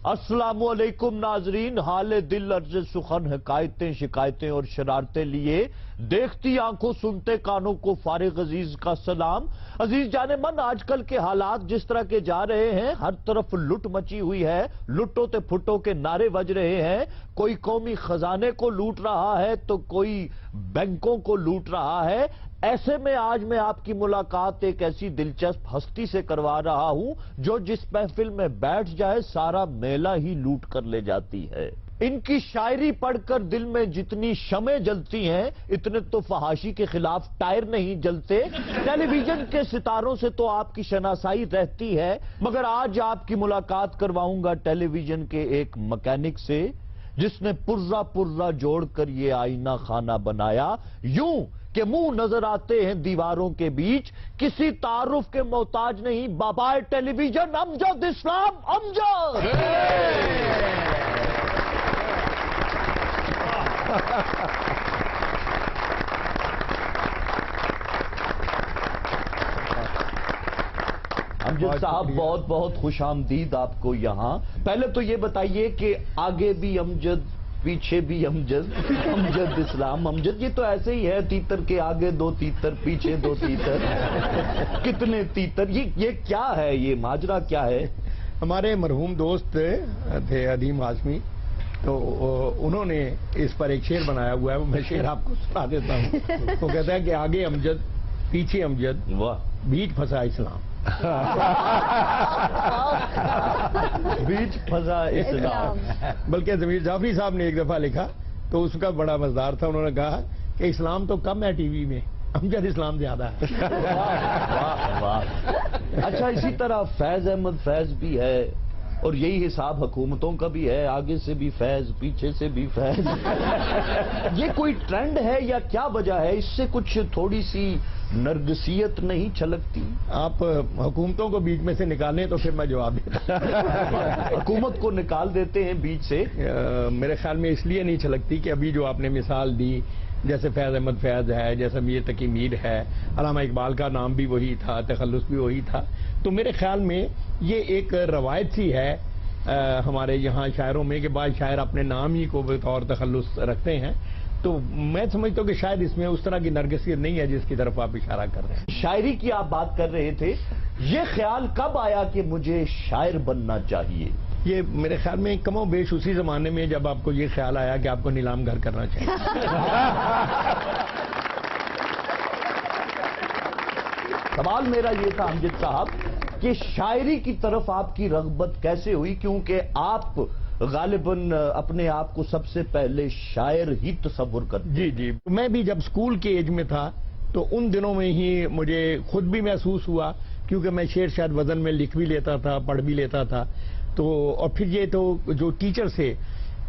السلام علیکم ناظرین، حال دل عرض سخن، حکایتیں شکایتیں اور شرارتیں لیے دیکھتی آنکھوں سنتے کانوں کو فارغ عزیز کا سلام۔ عزیز جان من، آج کل کے حالات جس طرح کے جا رہے ہیں، ہر طرف لٹ مچی ہوئی ہے، لٹو تے پھٹو کے نعرے بج رہے ہیں۔ کوئی قومی خزانے کو لوٹ رہا ہے تو کوئی بینکوں کو لوٹ رہا ہے۔ ایسے میں آج میں آپ کی ملاقات ایک ایسی دلچسپ ہستی سے کروا رہا ہوں جو جس محفل میں بیٹھ جائے سارا میلہ ہی لوٹ کر لے جاتی ہے۔ ان کی شاعری پڑھ کر دل میں جتنی شمعیں جلتی ہیں اتنے تو فحاشی کے خلاف ٹائر نہیں جلتے۔ ٹیلی ویژن کے ستاروں سے تو آپ کی شناسائی رہتی ہے، مگر آج آپ کی ملاقات کرواؤں گا ٹیلی ویژن کے ایک مکینک سے جس نے پرزا پرزا جوڑ کر یہ آئینہ خانہ بنایا، یوں کہ منہ نظر آتے ہیں دیواروں کے بیچ، کسی تعارف کے محتاج نہیں، بابائے ٹیلی ویژن امجد اسلام امجد۔ امجد صاحب بہت بہت خوش آمدید آپ کو یہاں۔ پہلے تو یہ بتائیے کہ آگے بھی امجد پیچھے بھی امجد، امجد اسلام امجد، یہ تو ایسے ہی ہے، تیتر کے آگے دو تیتر پیچھے دو تیتر، کتنے تیتر، یہ کیا ہے، یہ ماجرا کیا ہے؟ ہمارے مرحوم دوست تھے عدیم ہاشمی، تو انہوں نے اس پر ایک شعر بنایا ہوا ہے، وہ میں شعر آپ کو سنا دیتا ہوں۔ وہ کہتا ہے کہ آگے امجد پیچھے امجد، واہ، بیچ پھنسا اسلام۔ بیچ پھنسا اسلام۔ بلکہ ضمیر جعفری صاحب نے ایک دفعہ لکھا تو اس کا بڑا مزدار تھا، انہوں نے کہا کہ اسلام تو کم ہے ٹی وی میں، امجد اسلام زیادہ ہے۔ واہ واہ۔ اچھا، اسی طرح فیض احمد فیض بھی ہے اور یہی حساب حکومتوں کا بھی ہے، آگے سے بھی فیض پیچھے سے بھی فیض۔ یہ کوئی ٹرینڈ ہے یا کیا وجہ ہے؟ اس سے کچھ تھوڑی سی نرگسیت نہیں چھلکتی؟ آپ حکومتوں کو بیچ میں سے نکالیں تو پھر میں جواب دیتا۔ حکومت کو نکال دیتے ہیں بیچ سے؟ میرے خیال میں اس لیے نہیں چھلکتی کہ ابھی جو آپ نے مثال دی، جیسے فیض احمد فیض ہے، جیسے میر تقی میر ہے، علامہ اقبال کا نام بھی وہی تھا، تخلص بھی وہی تھا، تو میرے خیال میں یہ ایک روایت سی ہے ہمارے یہاں شاعروں میں کہ بعض شاعر اپنے نام ہی کو بطور تخلص رکھتے ہیں، تو میں سمجھتا ہوں کہ شاید اس میں اس طرح کی نرگسیت نہیں ہے جس کی طرف آپ اشارہ کر رہے ہیں۔ شاعری کی آپ بات کر رہے تھے، یہ خیال کب آیا کہ مجھے شاعر بننا چاہیے؟ یہ میرے خیال میں کم و بیش اسی زمانے میں جب آپ کو یہ خیال آیا کہ آپ کو نیلام گھر کرنا چاہیے۔ سوال میرا یہ تھا امجد صاحب کہ شاعری کی طرف آپ کی رغبت کیسے ہوئی، کیونکہ آپ غالباً اپنے آپ کو سب سے پہلے شاعر ہی تصور کرتے؟ جی، میں بھی جب اسکول کے ایج میں تھا تو ان دنوں میں ہی مجھے خود بھی محسوس ہوا، کیونکہ میں شعر شاید وزن میں لکھ بھی لیتا تھا، پڑھ بھی لیتا تھا، تو اور پھر یہ تو جو ٹیچر سے،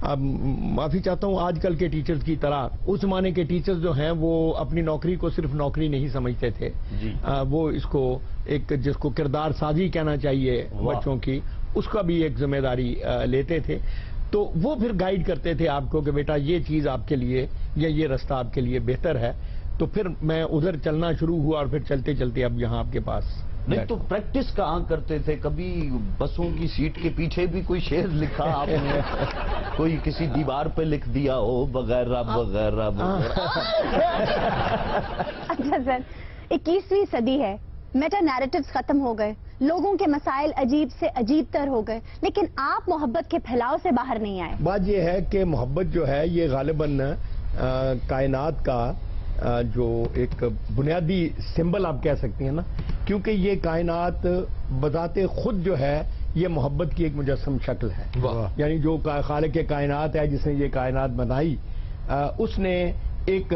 اب معافی چاہتا ہوں آج کل کے ٹیچرز کی طرح، اس زمانے کے ٹیچرز جو ہیں وہ اپنی نوکری کو صرف نوکری نہیں سمجھتے تھے، وہ اس کو ایک جس کو کردار سازی کہنا چاہیے بچوں کی، اس کا بھی ایک ذمہ داری لیتے تھے، تو وہ پھر گائیڈ کرتے تھے آپ کو کہ بیٹا یہ چیز آپ کے لیے یا یہ رستہ آپ کے لیے بہتر ہے، تو پھر میں ادھر چلنا شروع ہوا اور پھر چلتے چلتے اب یہاں آپ کے پاس۔ نہیں تو پریکٹس کہاں کرتے تھے؟ کبھی بسوں کی سیٹ کے پیچھے بھی کوئی شعر لکھا آپ نے؟ کوئی کسی دیوار پہ لکھ دیا ہو وغیرہ وغیرہ وغیرہ؟ اچھا سر، 21ویں صدی ہے، میٹا نیریٹیوز ختم ہو گئے، لوگوں کے مسائل عجیب سے عجیب تر ہو گئے، لیکن آپ محبت کے پھیلاؤ سے باہر نہیں آئے۔ بات یہ ہے کہ محبت جو ہے یہ غالباً کائنات کا جو ایک بنیادی سمبل آپ کہہ سکتی ہیں نا، کیونکہ یہ کائنات بذات خود جو ہے یہ محبت کی ایک مجسم شکل ہے، یعنی جو خالق کائنات ہے جس نے یہ کائنات بنائی، اس نے ایک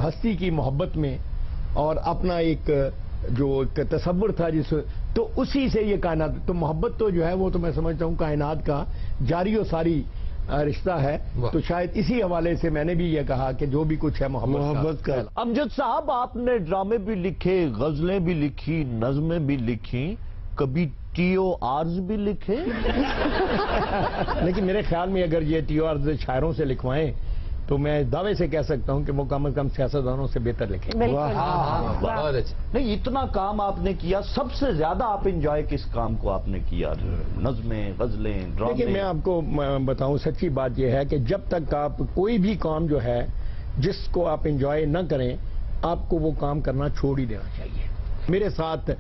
ہستی کی محبت میں اور اپنا ایک جو تصور تھا جس، تو اسی سے یہ کائنات، تو محبت تو جو ہے وہ تو میں سمجھتا ہوں کائنات کا جاری و ساری رشتہ ہے، تو شاید اسی حوالے سے میں نے بھی یہ کہا کہ جو بھی کچھ ہے محبت کا۔ امجد صاحب، آپ نے ڈرامے بھی لکھے، غزلیں بھی لکھی، نظمیں بھی لکھی، کبھی ٹی او آرز بھی لکھے؟ لیکن میرے خیال میں اگر یہ ٹی او آرز شاعروں سے لکھوائیں تو میں دعوے سے کہہ سکتا ہوں کہ وہ کم از کم سیاستدانوں سے بہتر لکھیں. بہت اچھا. نہیں اتنا کام آپ نے کیا, سب سے زیادہ آپ انجوائے کس کام کو آپ نے کیا؟ نظمیں, غزلیں, ڈرامے؟ دیکھیں میں آپ کو بتاؤں, سچی بات یہ ہے کہ جب تک آپ کوئی بھی کام جو ہے جس کو آپ انجوائے نہ کریں, آپ کو وہ کام کرنا چھوڑ ہی دینا چاہیے. میرے ساتھ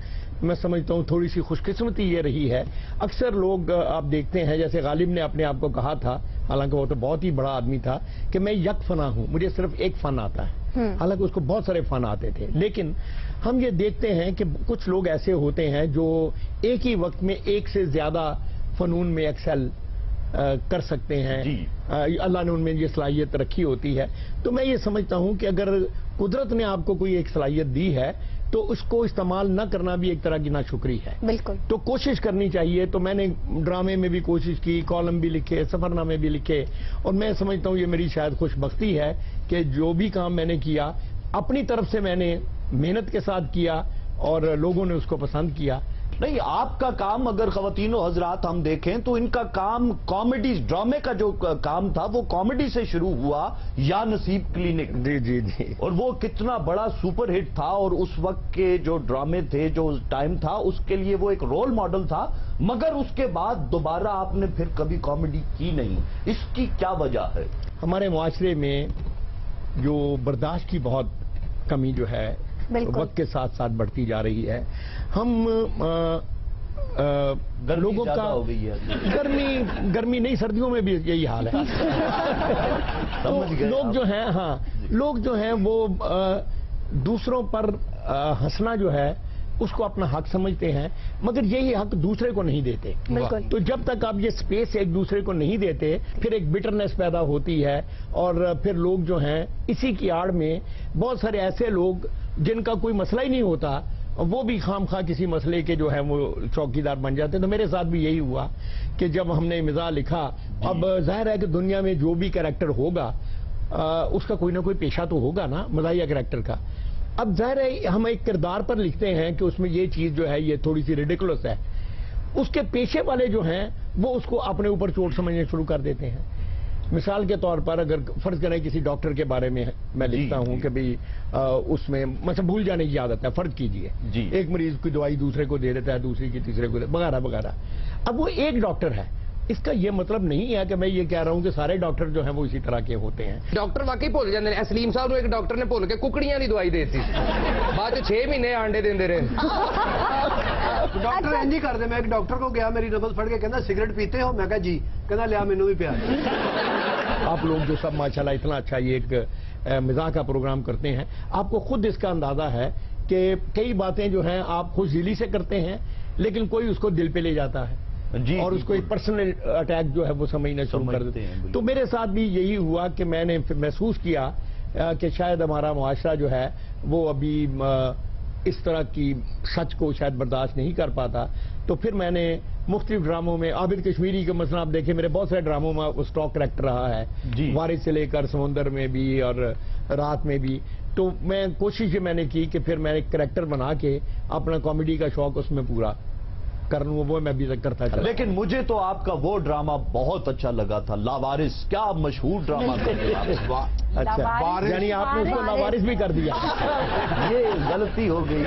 میں سمجھتا ہوں تھوڑی سی خوش قسمتی یہ رہی ہے, اکثر لوگ آپ دیکھتے ہیں, جیسے غالب نے اپنے آپ کو کہا تھا, حالانکہ وہ تو بہت ہی بڑا آدمی تھا, کہ میں یک فنا ہوں, مجھے صرف ایک فن آتا ہے. حالانکہ اس کو بہت سارے فن آتے تھے. لیکن ہم یہ دیکھتے ہیں کہ کچھ لوگ ایسے ہوتے ہیں جو ایک ہی وقت میں ایک سے زیادہ فنون میں ایکسل کر سکتے ہیں. اللہ نے ان میں یہ صلاحیت رکھی ہوتی ہے. تو میں یہ سمجھتا ہوں کہ اگر قدرت نے آپ کو کوئی ایک صلاحیت دی ہے تو اس کو استعمال نہ کرنا بھی ایک طرح کی ناشکری ہے. بالکل. تو کوشش کرنی چاہیے. تو میں نے ڈرامے میں بھی کوشش کی, کالم بھی لکھے, سفر نامے بھی لکھے, اور میں سمجھتا ہوں یہ میری شاید خوش بختی ہے کہ جو بھی کام میں نے کیا اپنی طرف سے میں نے محنت کے ساتھ کیا اور لوگوں نے اس کو پسند کیا. نہیں, آپ کا کام اگر خواتین و حضرات ہم دیکھیں تو ان کا کام کامیڈی, ڈرامے کا جو کام تھا وہ کامیڈی سے شروع ہوا, یا نصیب کلینک. جی جی جی. اور وہ کتنا بڑا سپر ہٹ تھا, اور اس وقت کے جو ڈرامے تھے, جو ٹائم تھا, اس کے لیے وہ ایک رول ماڈل تھا. مگر اس کے بعد دوبارہ آپ نے پھر کبھی کامیڈی کی نہیں. اس کی کیا وجہ ہے؟ ہمارے معاشرے میں جو برداشت کی بہت کمی جو ہے وقت کے ساتھ ساتھ بڑھتی جا رہی ہے. ہم لوگوں کا ہو گئی ہے, گرمی نہیں, سردیوں میں بھی یہی حال ہے. تو لوگ جو ہیں, لوگ جو ہیں وہ دوسروں پر ہنسنا جو ہے اس کو اپنا حق سمجھتے ہیں, مگر یہی حق دوسرے کو نہیں دیتے. تو جب تک آپ یہ سپیس ایک دوسرے کو نہیں دیتے, پھر ایک بٹرنس پیدا ہوتی ہے, اور پھر لوگ جو ہیں اسی کی آڑ میں بہت سارے ایسے لوگ جن کا کوئی مسئلہ ہی نہیں ہوتا, وہ بھی خام خواہ کسی مسئلے کے جو ہے وہ چوکیدار بن جاتے ہیں. تو میرے ساتھ بھی یہی ہوا کہ جب ہم نے مزاح لکھا, اب ظاہر ہے کہ دنیا میں جو بھی کریکٹر ہوگا اس کا کوئی نہ کوئی پیشہ تو ہوگا نا, مزاحیہ کریکٹر کا. اب ظاہر ہے ہم ایک کردار پر لکھتے ہیں کہ اس میں یہ چیز جو ہے یہ تھوڑی سی ریڈیکولس ہے. اس کے پیشے والے جو ہیں وہ اس کو اپنے اوپر چوٹ سمجھنے شروع کر دیتے ہیں. مثال کے طور پر اگر فرض کریں کسی ڈاکٹر کے بارے میں میں لکھتا ہوں کہ بھئی اس میں مثلا بھول جانے کی عادت ہے, فرض کیجئے ایک مریض کی دوائی دوسرے کو دے دیتا ہے, دوسری کی تیسرے کو وغیرہ وغیرہ. اب وہ ایک ڈاکٹر ہے, اس کا یہ مطلب نہیں ہے کہ میں یہ کہہ رہا ہوں کہ سارے ڈاکٹر جو ہیں وہ اسی طرح کے ہوتے ہیں. ڈاکٹر واقعی بھول جاتے ہیں. سلیم صاحب ایک ڈاکٹر نے بھول کے ککڑیاں دی دوائی دیتی, بعد 6 مہینے آنڈے دیندے رہے. ڈاکٹر انج ہی کر دے. میں ایک ڈاکٹر کو گیا, میری نبض پڑھ کے کہنا سگریٹ پیتے ہو, میں کہا جی, کہنا لیا مینوں بھی پیا. آپ لوگ جو سب ماشاءاللہ اتنا اچھا یہ ایک مزاح کا پروگرام کرتے ہیں, آپ کو خود اس کا اندازہ ہے کہ کئی باتیں جو ہیں آپ خوش دلی سے کرتے ہیں, لیکن کوئی اس کو دل پہ لے جاتا ہے اور اس کو ایک پرسنل اٹیک جو ہے وہ سمجھنا شروع کر دیتے ہیں. تو میرے ساتھ بھی یہی ہوا کہ میں نے محسوس کیا کہ شاید ہمارا معاشرہ جو ہے وہ ابھی اس طرح کی سچ کو شاید برداشت نہیں کر پاتا. تو پھر میں نے مختلف ڈراموں میں, عابد کشمیری کا مثلا آپ دیکھیں, میرے بہت سارے ڈراموں میں وہ اسٹاک کریکٹر رہا ہے, وارث سے لے کر سمندر میں بھی اور رات میں بھی. تو میں کوشش یہ میں نے کی کہ پھر میں ایک کریکٹر بنا کے اپنا کامیڈی کا شوق اس میں پورا کر لوں, وہ میں بھی کرتا چلا. لیکن مجھے تو آپ کا وہ ڈرامہ بہت اچھا لگا تھا, لاوارث. کیا مشہور ڈرامہ تھا. اچھا, یعنی آپ نے اس کو لاوارث بھی کر دیا. یہ غلطی ہو گئی.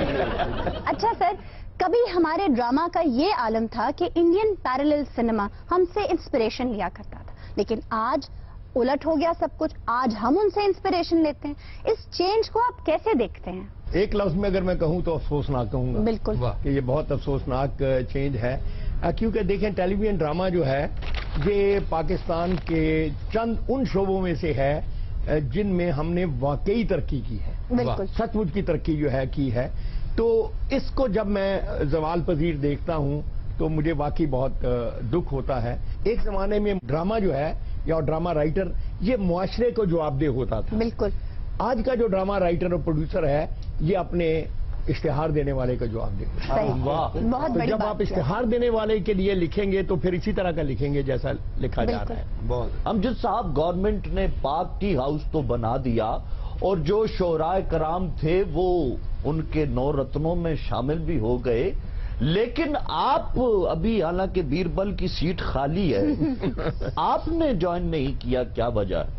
اچھا سر, کبھی ہمارے ڈرامہ کا یہ عالم تھا کہ انڈین پیرلل سنیما ہم سے انسپریشن لیا کرتا تھا, لیکن آج الٹ ہو گیا سب کچھ. آج ہم ان سے انسپریشن لیتے ہیں. اس چینج کو آپ کیسے دیکھتے ہیں؟ ایک لفظ میں اگر میں کہوں تو افسوسناک کہوں گا. بالکل کہ یہ بہت افسوسناک چینج ہے, کیونکہ دیکھیں ٹیلی ویژن ڈرامہ جو ہے یہ پاکستان کے چند ان شعبوں میں سے ہے جن میں ہم نے واقعی ترقی کی ہے, سچ مچ کی ترقی جو ہے کی ہے. تو اس کو جب میں زوال پذیر دیکھتا ہوں تو مجھے واقعی بہت دکھ ہوتا ہے. ایک زمانے میں ڈرامہ جو ہے یا ڈرامہ رائٹر یہ معاشرے کو جواب دہ ہوتا تھا. بالکل. آج کا جو ڈرامہ رائٹر اور پروڈیوسر ہے یہ اپنے اشتہار دینے والے کا جواب دے. بہت بڑی جب آپ اشتہار دینے والے کے لیے لکھیں گے تو پھر اسی طرح کا لکھیں گے جیسا لکھا جا رہا ہے. امجد صاحب, گورنمنٹ نے پاک ٹی ہاؤس تو بنا دیا, اور جو شعراء کرام تھے وہ ان کے 9 رتنوں میں شامل بھی ہو گئے, لیکن آپ ابھی, حالانکہ بیربل کی سیٹ خالی ہے, آپ نے جوائن نہیں کیا, کیا وجہ ہے؟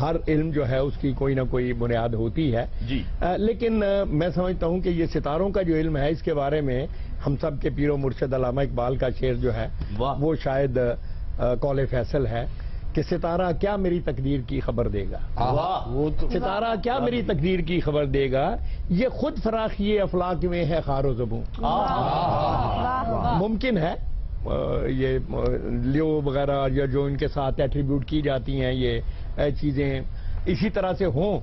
ہر علم جو ہے اس کی کوئی نہ کوئی بنیاد ہوتی ہے جی لیکن میں سمجھتا ہوں کہ یہ ستاروں کا جو علم ہے اس کے بارے میں ہم سب کے پیر و مرشد علامہ اقبال کا شعر جو ہے واہ وہ شاید قول فیصل ہے کہ ستارہ کیا میری تقدیر کی خبر دے گا واہ وہ تو ستارہ کیا میری تقدیر کی خبر دے گا یہ خود فراخی افلاک میں ہے خار و زبوں ممکن ہے یہ لیو وغیرہ یا جو ان کے ساتھ ایٹریبیوٹ کی جاتی ہیں یہ چیزیں اسی طرح سے ہوں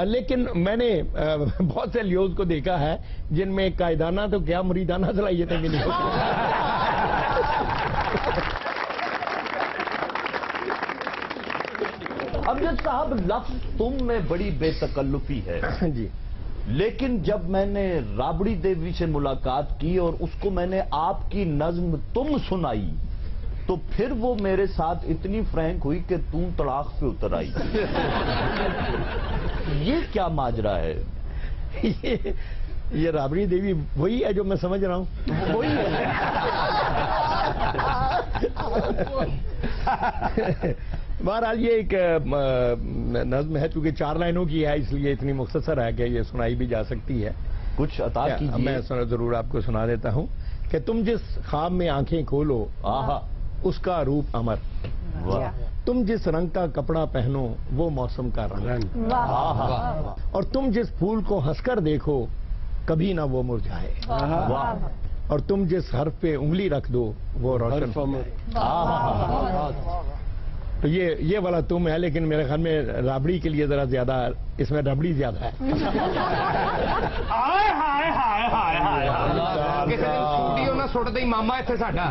لیکن میں نے بہت سے لیوز کو دیکھا ہے جن میں قائدانہ تو کیا مریدانہ صلاحیتیں بھی نہیں ہوتی امجد صاحب لفظ تم میں بڑی بے تکلفی ہے جی لیکن جب میں نے رابڑی دیوی سے ملاقات کی اور اس کو میں نے آپ کی نظم تم سنائی تو پھر وہ میرے ساتھ اتنی فرینک ہوئی کہ تم تڑاق پہ اتر آئی یہ کیا ماجرا ہے یہ رابڑی دیوی وہی ہے جو میں سمجھ رہا ہوں وہی ہے بہرحال یہ ایک نظم ہے چونکہ 4 لائنوں کی ہے اس لیے اتنی مختصر ہے کہ یہ سنائی بھی جا سکتی ہے کچھ عطا کیجیے میں ضرور آپ کو سنا دیتا ہوں کہ تم جس خواب میں آنکھیں کھولو آہا اس کا روپ امر واہ تم جس رنگ کا کپڑا پہنو وہ موسم کا رنگ آہا اور تم جس پھول کو ہنس کر دیکھو کبھی نہ وہ مرجھائے واہ اور تم جس حرف پہ انگلی رکھ دو وہ روشن ہو جائے آہا تو یہ والا تم ہے لیکن میرے خیال میں رابڑی کے لیے ذرا زیادہ اس میں ربڑی زیادہ ہے ਕਿਸੇ ਦਿਨ ਛੁੱਟੀ ਉਹਨਾਂ ਸੁੱਟਦਾ ਹੀ ਮਾਮਾ ਇੱਥੇ ਸਾਡਾ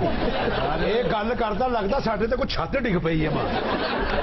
ਇਹ ਗੱਲ ਕਰਦਾ ਲੱਗਦਾ ਸਾਡੇ ਤੇ ਕੋਈ ਛੱਤ ਡਿੱਗ ਪਈ ਹੈ ਮਾਂ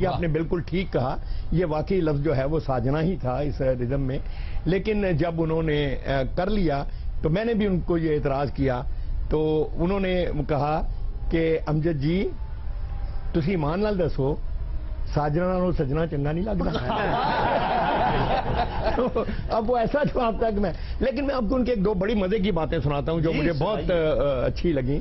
یہ آپ نے بالکل ٹھیک کہا یہ واقعی لفظ جو ہے وہ ساجنا ہی تھا اس رزم میں لیکن جب انہوں نے کر لیا تو میں نے بھی ان کو یہ اعتراض کیا تو انہوں نے کہا کہ امجد جی تسی ایمان نال دسو ساجنا نالوں سجنا چنگا نہیں لگتا اب وہ ایسا جواب تھا کہ میں لیکن میں آپ کو ان کے 2 بڑی مزے کی باتیں سناتا ہوں جو مجھے بہت اچھی لگیں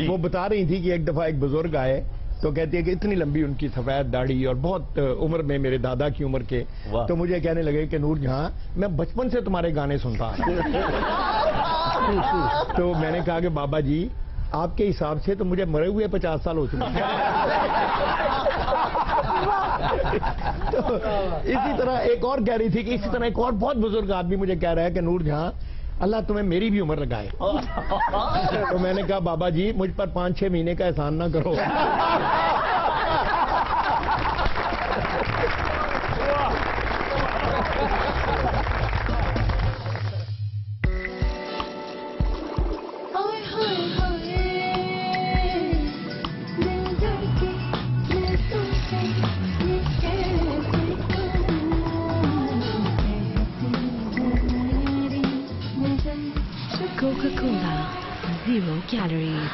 وہ بتا رہی تھی کہ ایک دفعہ ایک بزرگ آئے تو کہتی ہے کہ اتنی لمبی ان کی سفید داڑھی اور بہت عمر میں میرے دادا کی عمر کے تو مجھے کہنے لگے کہ نور جہاں میں بچپن سے تمہارے گانے سنتا تو میں نے کہا کہ بابا جی آپ کے حساب سے تو مجھے مرے ہوئے 50 سال ہو چکے ہیں تو اسی طرح ایک اور کہہ رہی تھی کہ اسی طرح ایک اور بہت بزرگ آدمی مجھے کہہ رہا ہے کہ نور جہاں اللہ تمہیں میری بھی عمر لگائے تو میں نے کہا بابا جی مجھ پر 5-6 مہینے کا احسان نہ کرو Coca-Cola, 0 calories.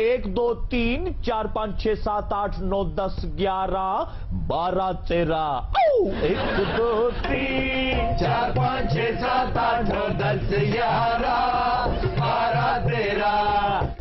1 2 3 4 5 6 7 8 9 10 11 12 13 1 2 3 4 5 6 7 8 9 10 11 12 13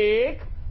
1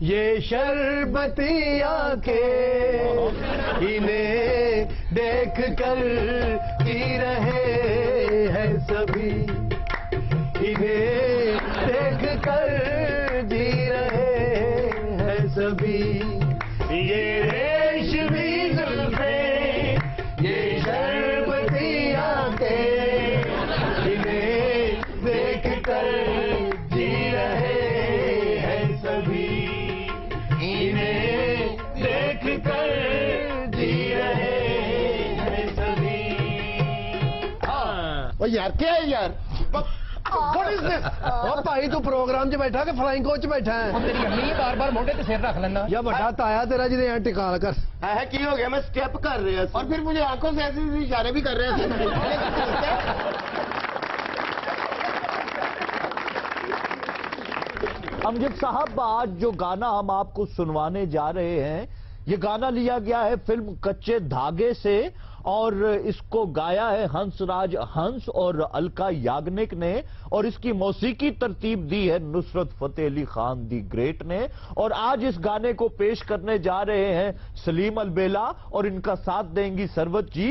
یہ شربتی آنکھیں انہیں دیکھ کر پی رہے ہیں سبھی، انہیں دیکھ کر جی رہے ہیں سبھی، یہ ریشمی زلفیں یہ شربتی آنکھیں انہیں دیکھ کر جی رہے ہیں سبھی، انہیں دیکھ کر جی رہے ہیں سبھی۔ یار کیا ہے یار؟ What is this? اور بھائی تو پروگرام 'ਚ بیٹھا کہ فلائنگ کوچ 'ਚ بیٹھا ہے؟ اور تیری امی بار بار موٹے تے سر رکھ لینا یا بڑا تایا تیرا جی یہاں ٹکا کر ہے کی ہو گیا؟ میں سٹیپ کر رہا اور پھر مجھے آنکھوں سے ایسے اشارے بھی کر رہے ہیں۔ امجد صاحب، آج جو گانا ہم آپ کو سنوانے جا رہے ہیں یہ گانا لیا گیا ہے فلم کچے دھاگے سے، اور اس کو گایا ہے ہنس راج ہنس اور الکا یاگنک نے، اور اس کی موسیقی ترتیب دی ہے نصرت فتح علی خان دی گریٹ نے، اور آج اس گانے کو پیش کرنے جا رہے ہیں سلیم البیلا، اور ان کا ساتھ دیں گی سروت جی۔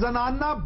ਜ਼ਨਾਨਾ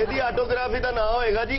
ਇਹਦੀ ਆਟੋਗ੍ਰਾਫੀ ਦਾ ਨਾਮ ਹੋਏਗਾ ਜੀ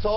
100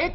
1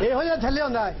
ਇਹੋ ਜਿਹਾ ਥੱਲੇ ਹੁੰਦਾ,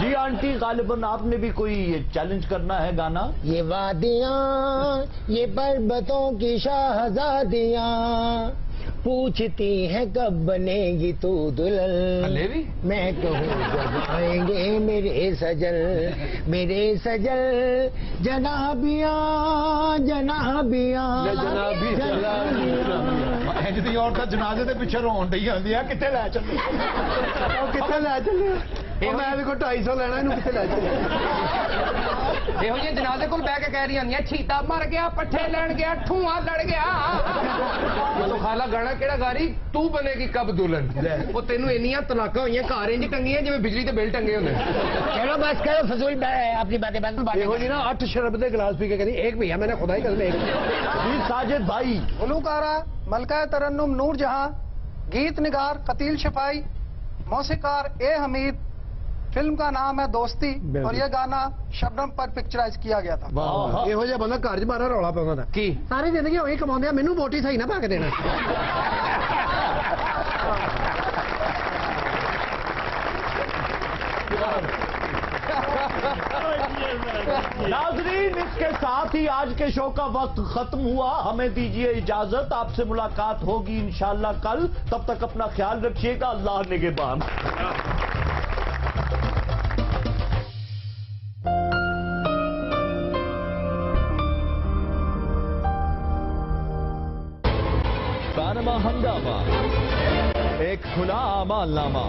جی آنٹی غالباً آپ نے بھی کوئی چیلنج کرنا ہے گانا؟ یہ وادیاں یہ پربتوں کی شاہزادیاں پوچھتی ہیں کب بنے گی تو دلہن، میں کہوں جب آئیں گے میرے سجل جنابیاں جنابیاں جی عورتیں جنازے کے پیچھے رون ڈی آدی کتنے لے چلے کتنے لے چلے میں بھی کوئی 250 لینا یہ کتنے لے چلے ਇਹੋ ਜਿਹੇ ਜਨਾਜ਼ੇ ਕੋਲ ਬਹਿ ਕੇ ਕਹਿ ਰਹੀਆਂ ਹੁੰਦੀਆਂ ਛੀਤਾ ਮਰ ਗਿਆ ਪੱਠੇ ਲੈਣ ਗਿਆ ਠੂਆ ਲੜ ਗਿਆ ਉਹ ਖਾਲਾ ਗਾਣਾ ਕਿਹੜਾ ਗਾਰੀ ਤੂੰ ਬਣੇਗੀ ਕਬ ਦੁਲਹਨ ਉਹ ਤੈਨੂੰ ਇੰਨੀਆਂ ਤਲਾਕਾਂ ਹੋਈਆਂ ਘਰ ਇੰਜ ਟੰਗੀਆਂ ਜਿਵੇਂ ਬਿਜਲੀ ਦੇ ਬਿੱਲ ਟੰਗੇ ਹੁੰਦੇ چلو بس کرو فضول اپنی باتیں بند یہ جی نا 8 شرب دے گلاس پی کے کہنی ایک بھیا میں نے خدا ہی قسم ایک جی ساجد بھائی گلوکارہ ملکہ ترنم نور جہاں، گیت نگار قتیل شفائی، موسیقار اے حمید. فلم کا نام ہے دوستی اور یہ گانا شبنم پر پکچرائز کیا گیا تھا. یہ جہاں بندہ گھر چ باہر رولا پاؤں تھا ਕੀ ساری زندگی وہی کما مینو ووٹ ہی صحیح نہ پا کے دینا. ناظرین اس کے ساتھ ہی آج کے شو کا وقت ختم ہوا. ہمیں دیجیے اجازت، آپ سے ملاقات ہوگی انشاءاللہ کل. تب تک اپنا خیال رکھیے گا. اللہ نگہبان. پاناما ہنگامہ ایک کھلا اعمال نامہ.